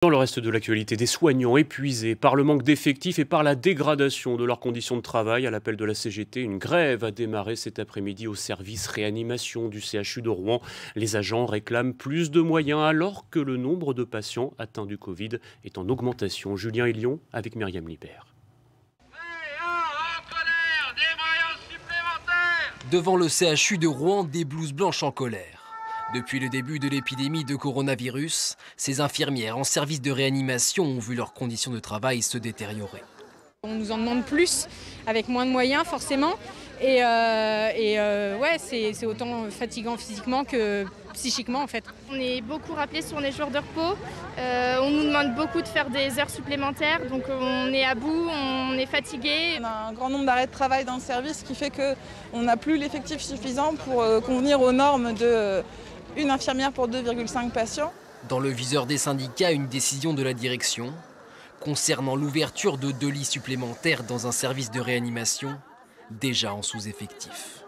Dans le reste de l'actualité, des soignants épuisés par le manque d'effectifs et par la dégradation de leurs conditions de travail. À l'appel de la CGT, une grève a démarré cet après-midi au service réanimation du CHU de Rouen. Les agents réclament plus de moyens alors que le nombre de patients atteints du Covid est en augmentation. Julien Hélion avec Myriam Libert. Devant le CHU de Rouen, des blouses blanches en colère. Depuis le début de l'épidémie de coronavirus, ces infirmières en service de réanimation ont vu leurs conditions de travail se détériorer. On nous en demande plus, avec moins de moyens forcément. Ouais, c'est autant fatigant physiquement que psychiquement en fait. On est beaucoup rappelés sur les jours de repos. On nous demande beaucoup de faire des heures supplémentaires, donc on est à bout, on est fatigué. On a un grand nombre d'arrêts de travail dans le service qui fait qu'on n'a plus l'effectif suffisant pour convenir aux normes de une infirmière pour 2,5 patients. Dans le viseur des syndicats, une décision de la direction concernant l'ouverture de 2 lits supplémentaires dans un service de réanimation déjà en sous-effectif.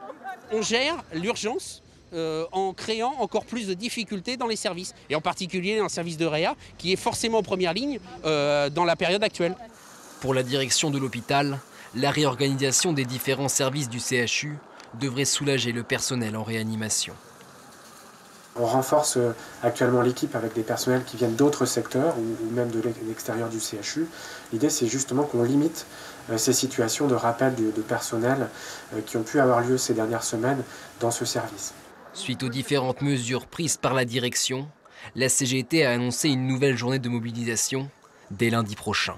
On gère l'urgence en créant encore plus de difficultés dans les services, et en particulier dans le service de réa, qui est forcément en première ligne dans la période actuelle. Pour la direction de l'hôpital, la réorganisation des différents services du CHU devrait soulager le personnel en réanimation. On renforce actuellement l'équipe avec des personnels qui viennent d'autres secteurs ou même de l'extérieur du CHU. L'idée, c'est justement qu'on limite ces situations de rappel de personnel qui ont pu avoir lieu ces dernières semaines dans ce service. Suite aux différentes mesures prises par la direction, la CGT a annoncé une nouvelle journée de mobilisation dès lundi prochain.